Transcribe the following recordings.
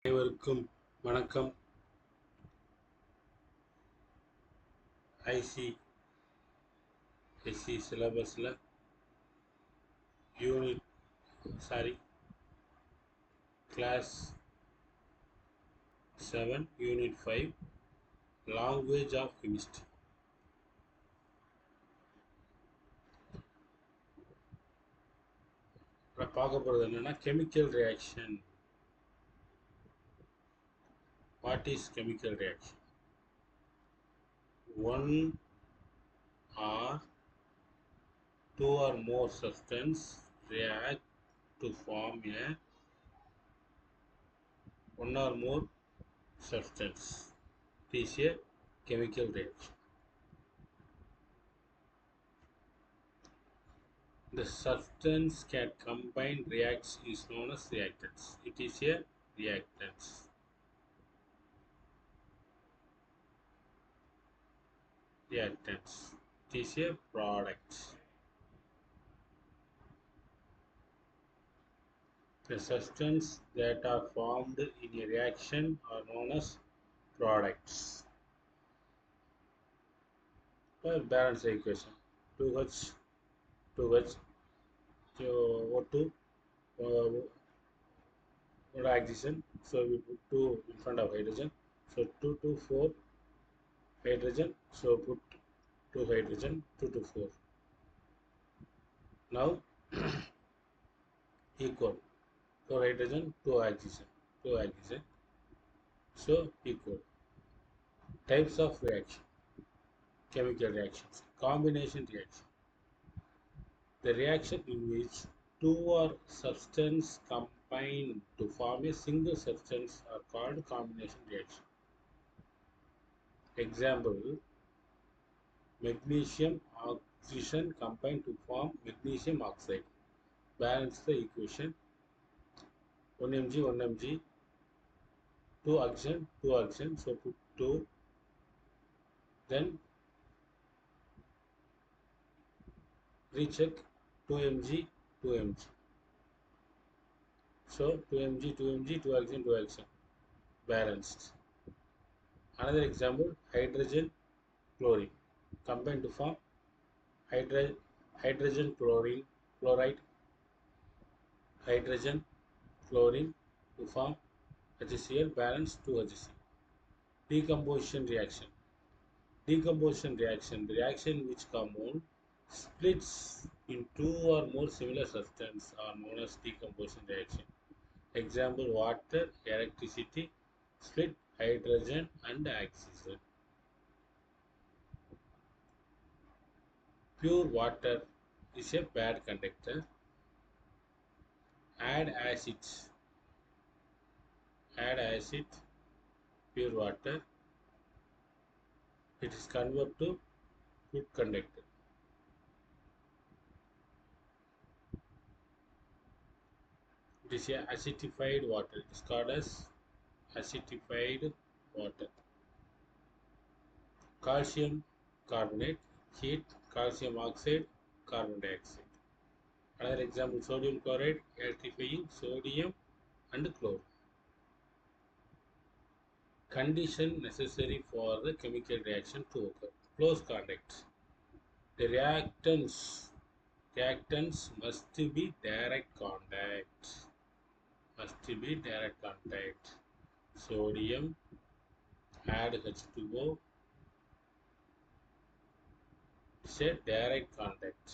அனைவருக்கும் வணக்கம். ICSE சிலபஸில் class 7 unit 5 language of chemistry. பார்க்க போகிறது என்னென்னா chemical reaction. What is chemical reaction? One or two or more substance react to form one or more substance. It is a chemical reaction. The substance can combine reacts is known as reactants. It is a reactants. Reactants. It is a product. The substance that are formed in a reaction are known as products. Balance equation: 2H, 2H, O2, oxygen. So we put 2 in front of hydrogen. So 2 to 4 hydrogen. So put 2 hydrogen, 2 to 4. Now equal 4 hydrogen, 2 oxygen, 2 oxygen. So equal. Types of reaction: chemical reactions. Combination reaction: the reaction in which two or substance combine to form a single substance are called combination reaction. Example: magnesium oxygen combine to form magnesium oxide. Balance the equation: 1 mg, 1 mg, 2 oxygen, 2 oxygen. So put 2. Then recheck: 2 mg, 2 mg. So 2 mg, 2 mg, 2 oxygen, 2 oxygen. Balanced. Another example: hydrogen, chlorine combine to form hydrogen chlorine chloride. Hydrogen chlorine to form HCl. Balance 2 HCl. Decomposition reaction. Decomposition reaction: the reaction in which compound splits in two or more similar substances are known as decomposition reaction. Example: water, electricity, split hydrogen and oxygen. Pure water is a bad conductor. Add acid, pure water, it is converted to good conductor. It is a acidified water. It is called as acidified water. Calcium carbonate, heat, calcium oxide, carbon dioxide. Another example: sodium chloride, electrifying sodium and chlorine. Condition necessary for the chemical reaction to occur: close contact. The reactants must be direct contact. Sodium, add H2O, it's a direct contact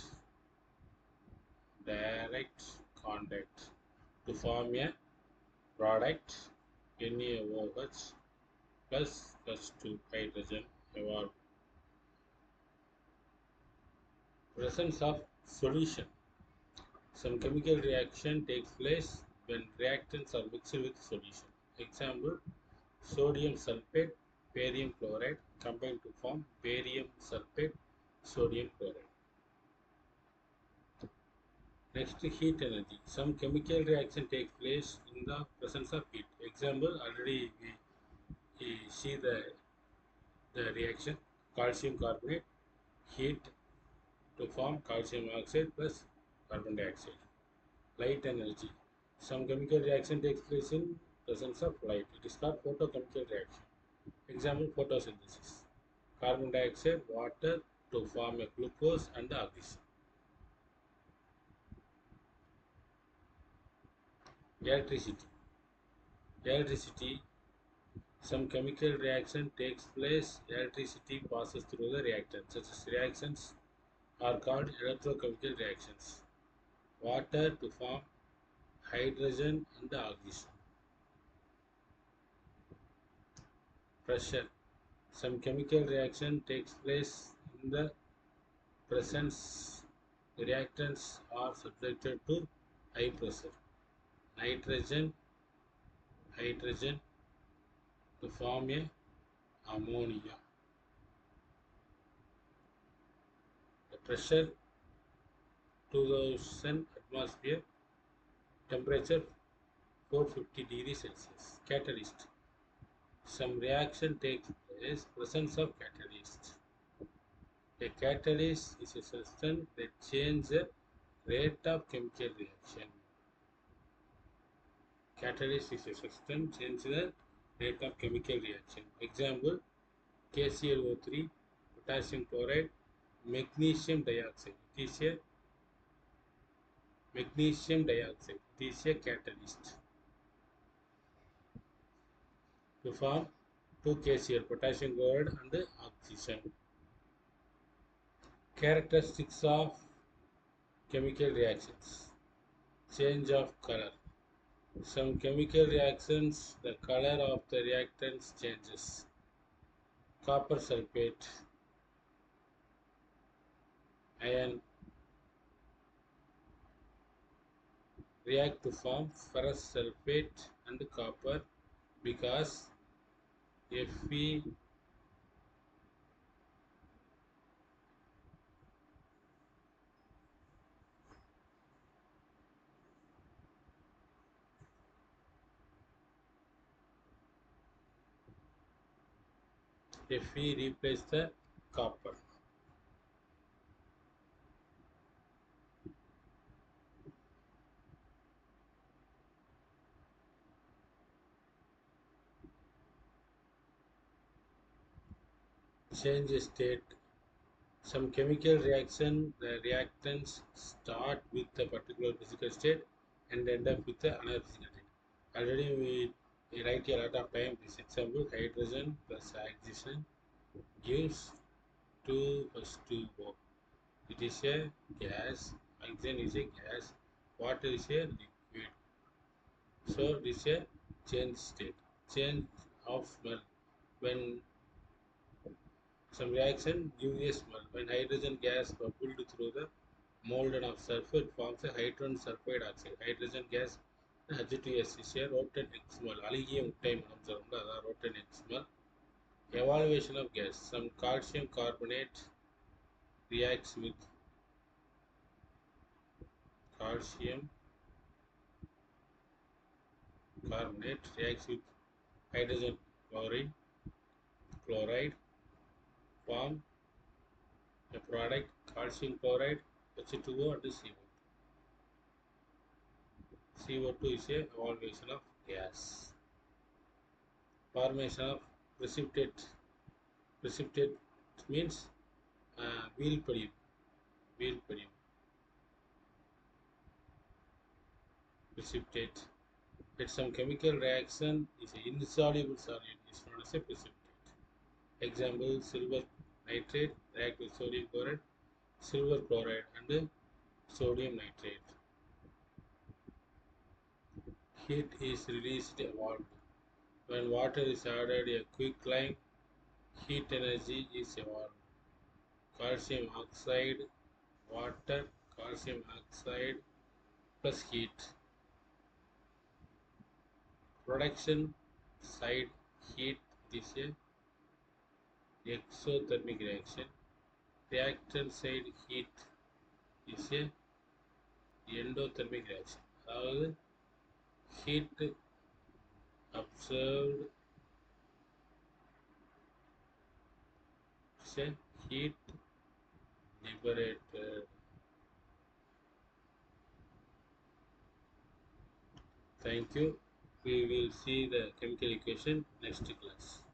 to form a product NaOH plus 2 hydrogen evolve. Presence of solution. Some chemical reaction takes place when reactants are mixed with solution. Example: sodium sulfate, barium chloride combine to form barium sulfate, sodium chloride. Next, heat energy. Some chemical reaction takes place in the presence of heat. Example: already we see the reaction: calcium carbonate, heat to form calcium oxide plus carbon dioxide. Light energy. Some chemical reaction takes place in presence of light. It is called photochemical reaction. Example, photosynthesis. Carbon dioxide, water to form a glucose and oxygen. Electricity. Electricity. Some chemical reaction takes place. Electricity passes through the reactant. Such as reactions are called electrochemical reactions. Water to form hydrogen and oxygen. Pressure. Some chemical reaction takes place in the presence. The reactants are subjected to high pressure. Nitrogen, hydrogen to form a ammonia. The pressure 2000 atmosphere, temperature 450 degrees Celsius. Catalyst. Some reaction takes place, presence of catalyst. A catalyst is a substance that changes the rate of chemical reaction. Catalyst is a substance changes the rate of chemical reaction. Example, KClO3, potassium chloride, magnesium dioxide. It is a magnesium dioxide. It is a catalyst. To form 2KCl, potassium chloride and oxygen. Characteristics of chemical reactions. Change of color. Some chemical reactions, the color of the reactants changes. Copper sulfate, iron, react to form ferrous sulfate and copper because Fe Fe replace the copper. Change state. Some chemical reaction, the reactants start with a particular physical state and end up with another physical state. Already we write a lot of time this example, hydrogen plus oxygen gives 2 plus 2O. It is a gas, oxygen is a gas, water is a liquid. So this is a change state, change of smell. When some reaction gives a smell. When hydrogen gas bubbled through the molded of sulfur, it forms a hydrogen sulfide oxide. Hydrogen gas H2S is a rotten egg smell. Alighiya muttai manam solranga adha rotten egg smell. Evaluation of gas. Some calcium carbonate reacts with calcium carbonate reacts with hydrogen chloride form a product calcium chloride H2O and CO2. CO2 is a evaluation of gas. Formation of precipitate. Precipitate means wheel podium. Wheel podium. Precipitate. At some chemical reaction is an insoluble solute is known as a precipitate. Example, silver nitrate react with sodium chloride, silver chloride and sodium nitrate. Heat is released evolved. When water is added a quicklime, heat energy is evolved. Calcium oxide, water, calcium oxide plus heat. Production side heat is a exothermic reaction. Reactant side heat is a endothermic reaction. அதாவது heat observed is a heat liberated. Thank you. We will see the chemical equation next class.